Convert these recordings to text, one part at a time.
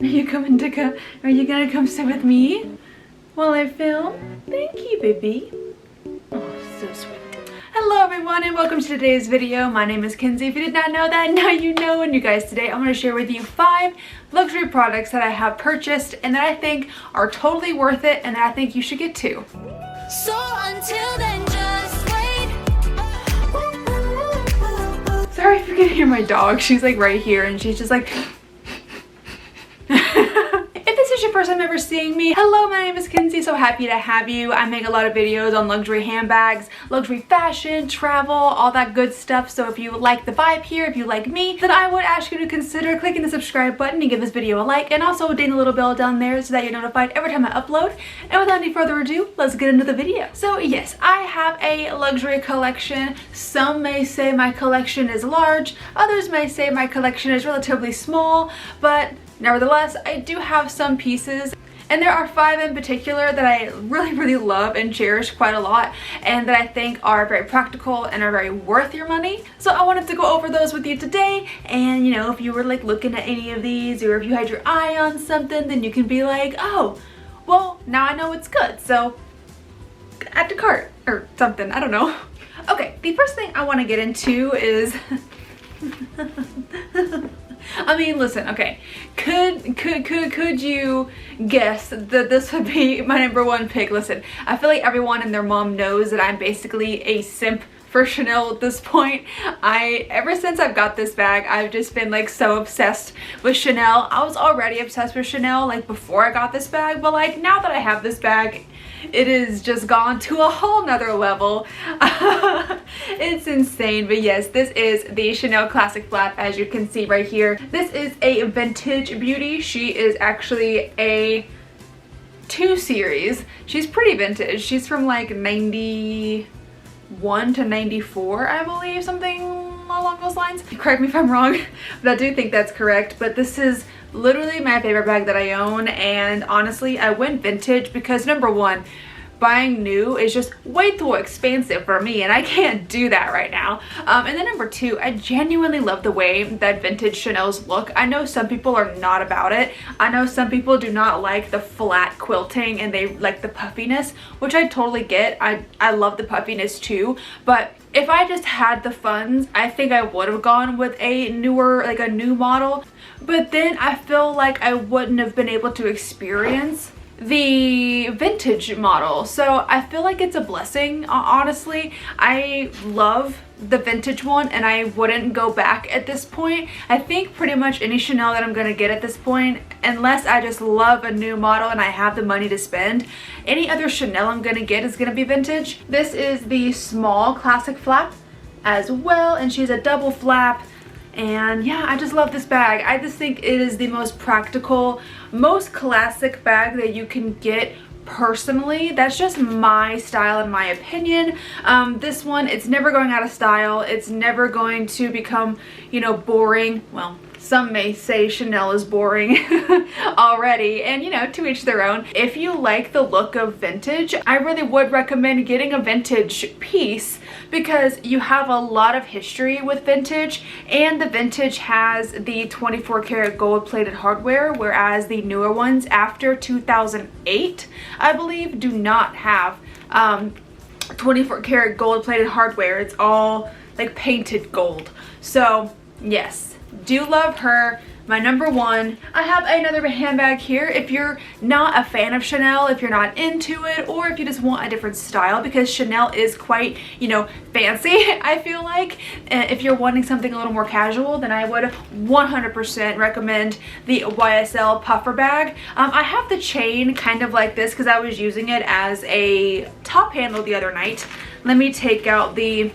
Are you gonna come sit with me while I film? Thank you, baby. Oh, so sweet. Hello everyone and welcome to today's video. My name is Kenzie. If you did not know that, now you know. And you guys, today I'm going to share with you 5 luxury products that I have purchased and that I think are totally worth it and that I think you should get too. So until then, just wait. Sorry if you can hear my dog. She's like right here and she's just like If this is your first time ever seeing me, hello, my name is Kenzie. So happy to have you. I make a lot of videos on luxury handbags, luxury fashion, travel, all that good stuff. So if you like the vibe here, if you like me, then I would ask you to consider clicking the subscribe button and give this video a like, and also ding the little bell down there so that you're notified every time I upload. And without any further ado, let's get into the video. So yes, I have a luxury collection. Some may say my collection is large, others may say my collection is relatively small, but nevertheless, I do have some pieces, and there are 5 in particular that I really love and cherish quite a lot, and that I think are very practical and are very worth your money. So I wanted to go over those with you today, and you know, if you were like looking at any of these, or if you had your eye on something, then you can be like, oh, well, now I know it's good, so add to cart or something, I don't know. Okay, the first thing I want to get into is I mean, listen, okay, could you guess that this would be my #1 pick? Listen, I feel like everyone and their mom knows that I'm basically a simp for Chanel at this point. Ever since I've got this bag, I've just been like so obsessed with Chanel. I was already obsessed with Chanel like before I got this bag, but like now that I have this bag, it is just gone to a whole nother level. It's insane. But yes, this is the Chanel Classic Flap, as you can see right here. This is a vintage beauty. She is actually a 2 series. She's pretty vintage. She's from like 91 to 94, I believe, something along those lines. Correct me if I'm wrong, but I do think that's correct. But this is literally my favorite bag that I own, and honestly I went vintage because #1, buying new is just way too expensive for me, and I can't do that right now. And then #2, I genuinely love the way that vintage Chanel's look. I know some people are not about it. I know some people do not like the flat quilting and they like the puffiness, which I totally get. I love the puffiness too, but if I just had the funds, I think I would have gone with a newer, like a new model. But then I feel like I wouldn't have been able to experience the vintage model. So I feel like it's a blessing, honestly. I love the vintage one and I wouldn't go back at this point. I think pretty much any Chanel that I'm gonna get at this point, unless I just love a new model and I have the money to spend, any other Chanel I'm gonna get is gonna be vintage. This is the small classic flap as well, and she's a double flap. And yeah, I just love this bag. I just think it is the most practical, most classic bag that you can get personally. That's just my style and my opinion. This one, it's never going out of style. It's never going to become, you know, boring. Well, some may say Chanel is boring already, and you know, to each their own. If you like the look of vintage, I really would recommend getting a vintage piece because you have a lot of history with vintage, and the vintage has the 24 karat gold plated hardware, whereas the newer ones after 2008, I believe, do not have 24 karat gold plated hardware. It's all like painted gold. So yes, do love her. My #1. I have another handbag here. If you're not a fan of Chanel, if you're not into it, or if you just want a different style, because Chanel is quite, you know, fancy, I feel like. If you're wanting something a little more casual, then I would 100% recommend the YSL puffer bag. I have the chain kind of like this because I was using it as a top handle the other night. Let me take out the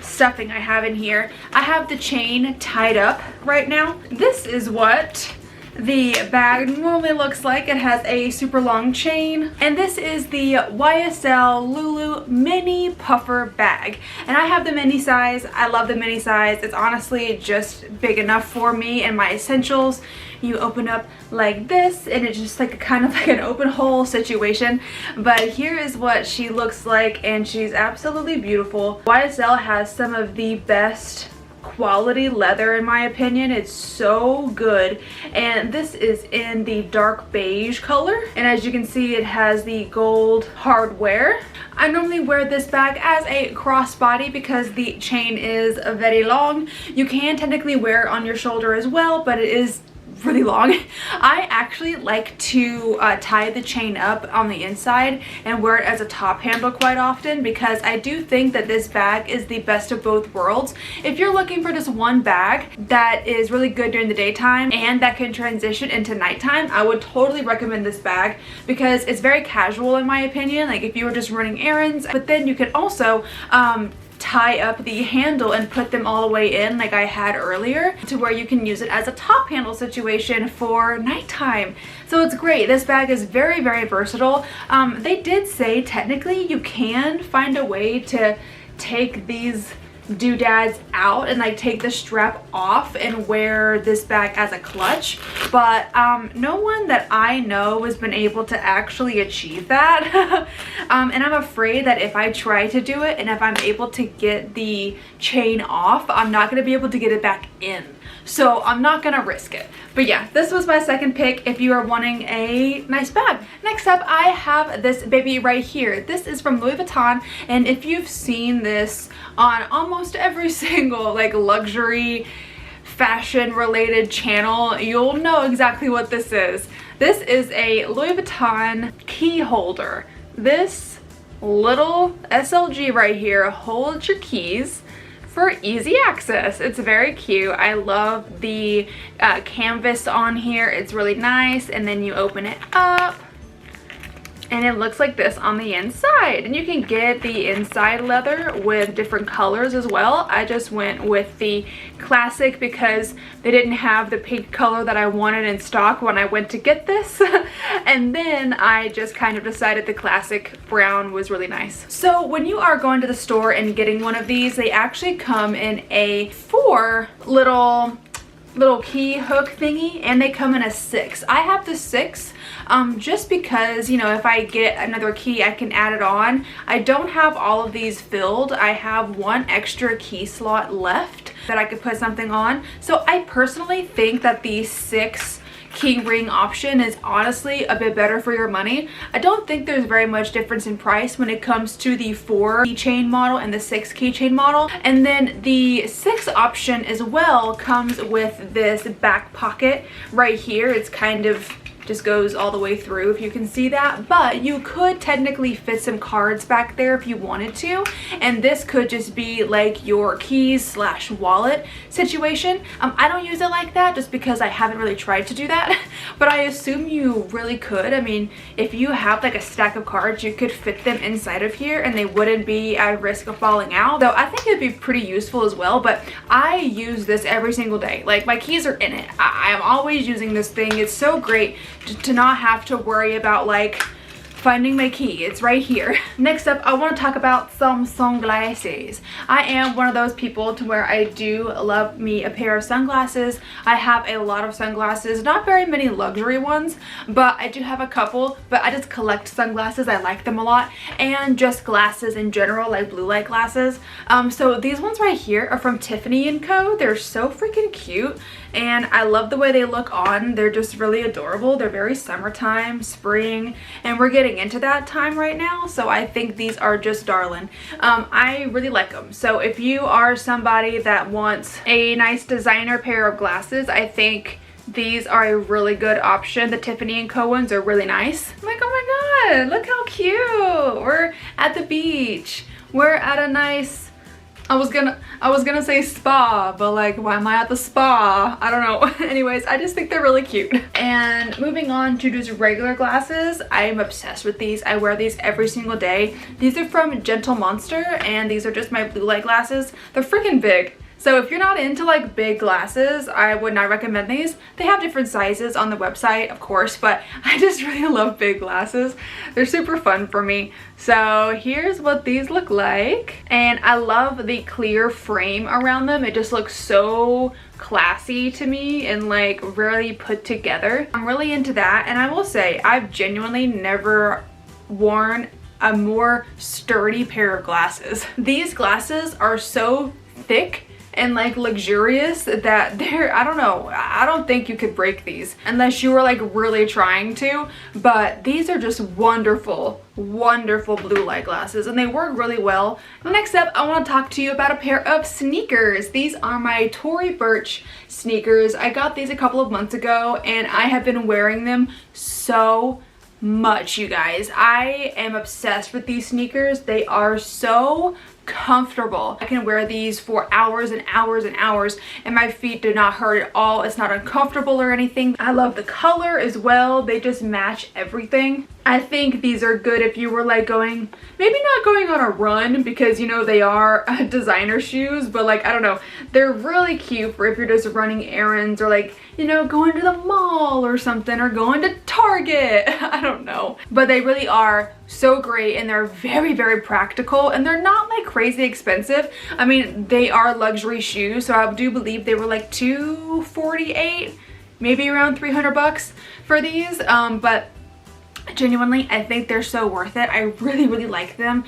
stuffing I have in here. I have the chain tied up right now. This is what the bag normally looks like. It has a super long chain, and this is the YSL Lulu mini puffer bag, and I have the mini size. I love the mini size. It's honestly just big enough for me and my essentials. You open up like this and it's just like kind of like an open hole situation, but here is what she looks like, and she's absolutely beautiful. YSL has some of the best quality leather in my opinion. It's so good, and this is in the dark beige color, and as you can see it has the gold hardware. I normally wear this bag as a crossbody because the chain is very long. You can technically wear it on your shoulder as well, but it is really long. I actually like to tie the chain up on the inside and wear it as a top handle quite often, because I do think that this bag is the best of both worlds. If you're looking for just one bag that is really good during the daytime and that can transition into nighttime, I would totally recommend this bag because it's very casual in my opinion. Like if you were just running errands, but then you could also tie up the handle and put them all the way in like I had earlier, to where you can use it as a top handle situation for nighttime. So it's great. This bag is very, very versatile. They did say technically you can find a way to take these doodads out and like take the strap off and wear this bag as a clutch, but no one that I know has been able to actually achieve that. And I'm afraid that if I try to do it and if I'm able to get the chain off, I'm not going to be able to get it back in, so I'm not gonna risk it. But yeah, this was my second pick if you are wanting a nice bag. Next up, I have this baby right here. This is from Louis Vuitton, and if you've seen this on almost every single like luxury fashion related channel, you'll know exactly what this is. This is a Louis Vuitton key holder. This little SLG right here holds your keys for easy access. It's very cute. I love the canvas on here. It's really nice, and then you open it up and it looks like this on the inside, and you can get the inside leather with different colors as well. I just went with the classic because they didn't have the pink color that I wanted in stock when I went to get this. And then I just kind of decided the classic brown was really nice. So when you are going to the store and getting one of these, they actually come in a 4 little key hook thingy, and they come in a 6. I have the 6 just because, you know, if I get another key I can add it on. I don't have all of these filled. I have one extra key slot left that I could put something on. So I personally think that the 6 key ring option is honestly a bit better for your money. I don't think there's very much difference in price when it comes to the 4 keychain model and the 6 keychain model. And then the 6 option as well comes with this back pocket right here. It's kind of just goes all the way through, if you can see that, but you could technically fit some cards back there if you wanted to, and this could just be like your keys slash wallet situation. I don't use it like that just because I haven't really tried to do that, but I assume you really could. I mean, if you have like a stack of cards, you could fit them inside of here and they wouldn't be at risk of falling out. So I think it'd be pretty useful as well, but I use this every single day. Like, my keys are in it. I am always using this thing. It's so great to not have to worry about like finding my key. It's right here. Next up, I want to talk about some sunglasses. I am one of those people to where I do love me a pair of sunglasses. I have a lot of sunglasses, not very many luxury ones, but I do have a couple, but I just collect sunglasses. I like them a lot, and just glasses in general, like blue light glasses. So these ones right here are from Tiffany & Co. They're so freaking cute, and I love the way they look on. They're just really adorable. They're very summertime, spring, and we're getting into that time right now, so I think these are just darling. I really like them. So if you are somebody that wants a nice designer pair of glasses, I think these are a really good option. The Tiffany & Co. ones are really nice. I'm like, oh my god, look how cute. We're at the beach. We're at a nice, I was gonna say spa, but like, why am I at the spa? I don't know. Anyways, I just think they're really cute. And moving on to just regular glasses, I'm obsessed with these. I wear these every single day. These are from Gentle Monster, and these are just my blue light glasses. They're freaking big. So if you're not into like big glasses, I would not recommend these. They have different sizes on the website, of course, but I just really love big glasses. They're super fun for me. So here's what these look like. And I love the clear frame around them. It just looks so classy to me and like really put together. I'm really into that, and I will say I've genuinely never worn a more sturdy pair of glasses. These glasses are so thick and like luxurious that they're, I don't know, I don't think you could break these unless you were like really trying to, but these are just wonderful blue light glasses and they work really well. Next up, I want to talk to you about a pair of sneakers. These are my Tory Burch sneakers. I got these a couple of months ago and I have been wearing them so much, you guys. I am obsessed with these sneakers. They are so comfortable. I can wear these for hours and hours and hours and my feet do not hurt at all. It's not uncomfortable or anything. I love the color as well. They just match everything. I think these are good if you were like going, maybe not going on a run because you know they are designer shoes, but like, I don't know, they're really cute for if you're just running errands or like, you know, going to the mall or something or going to Target. I don't know, but they really are so great and they're very practical and they're not like crazy expensive. I mean, they are luxury shoes, so I do believe they were like $248, maybe around 300 bucks for these, but genuinely, I think they're so worth it. I really like them.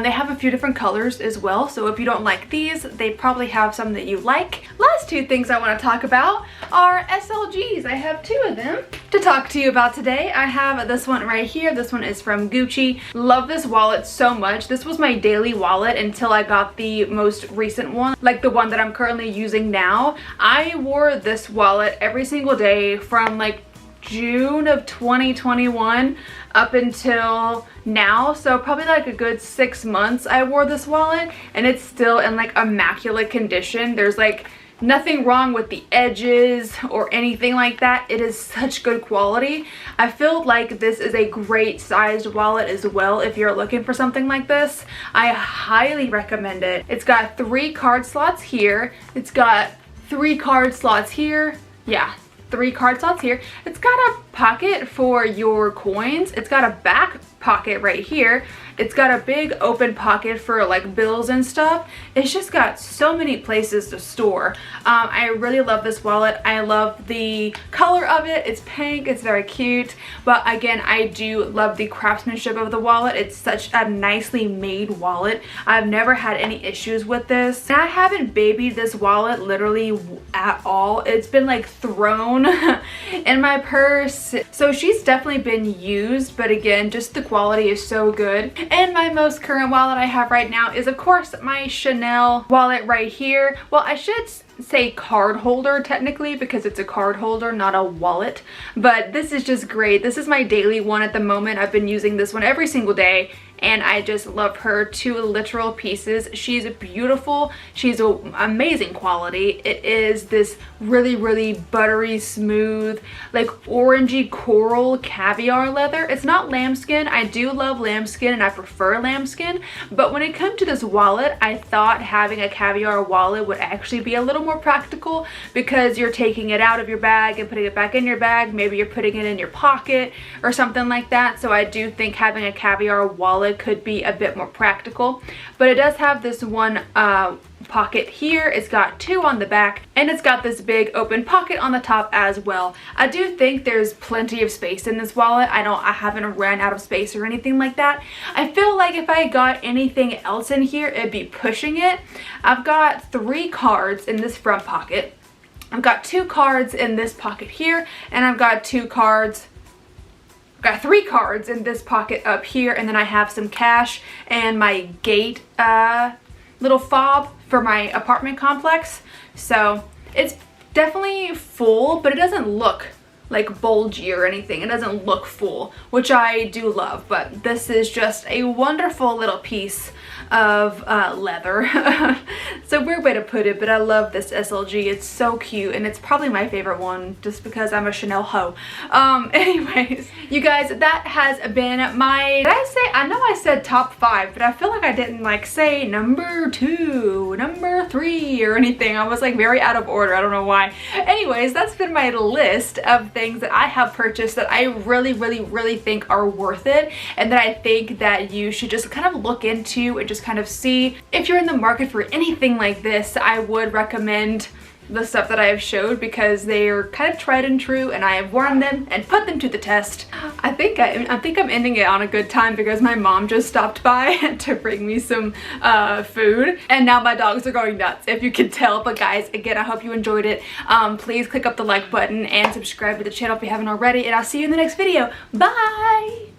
They have a few different colors as well, so if you don't like these, they probably have some that you like. Last two things I want to talk about are SLGs. I have two of them to talk to you about today. I have this one right here. This one is from Gucci. Love this wallet so much. This was my daily wallet until I got the most recent one, like the one that I'm currently using now. I wore this wallet every single day from like June of 2021 up until now, so probably like a good 6 months I wore this wallet and it's still in like immaculate condition. There's like nothing wrong with the edges or anything like that. It is such good quality. I feel like this is a great sized wallet as well if you're looking for something like this. I highly recommend it. It's got 3 card slots here. It's got 3 card slots here. Yeah, 3 card slots here. It's got a pocket for your coins. It's got a back pocket right here. It's got a big open pocket for like bills and stuff. It's just got so many places to store. I really love this wallet. I love the color of it. It's pink. It's very cute. But again, I do love the craftsmanship of the wallet. It's such a nicely made wallet. I've never had any issues with this. And I haven't babied this wallet literally at all. It's been like thrown in my purse. So she's definitely been used, but again, just the quality is so good. And my most current wallet I have right now is of course my Chanel wallet right here. Well, I should say card holder technically because it's a card holder, not a wallet, but this is just great. This is my daily one at the moment. I've been using this one every single day and I just love her to literal pieces. She's beautiful. She's amazing quality. It is this really buttery smooth, like orangey coral caviar leather. It's not lambskin. I do love lambskin and I prefer lambskin, but when it comes to this wallet, I thought having a caviar wallet would actually be a little more practical because you're taking it out of your bag and putting it back in your bag. Maybe you're putting it in your pocket or something like that. So I do think having a caviar wallet could be a bit more practical, but it does have this one pocket here. It's got 2 on the back and it's got this big open pocket on the top as well. I do think there's plenty of space in this wallet. I haven't ran out of space or anything like that. I feel like if I got anything else in here, it'd be pushing it. I've got 3 cards in this front pocket. I've got 2 cards in this pocket here, and I've got 3 cards in this pocket up here, and then I have some cash and my gate little fob for my apartment complex. So it's definitely full, but it doesn't look like bulgy or anything. It doesn't look full, which I do love, but this is just a wonderful little piece of leather. It's a weird way to put it, but I love this SLG. It's so cute and it's probably my favorite one just because I'm a Chanel hoe. Anyways, you guys, that has been my, I know I said top 5, but I feel like I didn't like say number 2, number 3 or anything. I was like very out of order. I don't know why. Anyways, that's been my list of things that I have purchased that I really think are worth it and that I think that you should just kind of look into and just kind of see if you're in the market for anything like this. I would recommend the stuff that I have showed because they are kind of tried and true, and I have worn them and put them to the test. I think I'm ending it on a good time because my mom just stopped by to bring me some food, and now my dogs are going nuts, if you can tell. But guys, again, I hope you enjoyed it. Please click up the like button and subscribe to the channel if you haven't already, and I'll see you in the next video. Bye!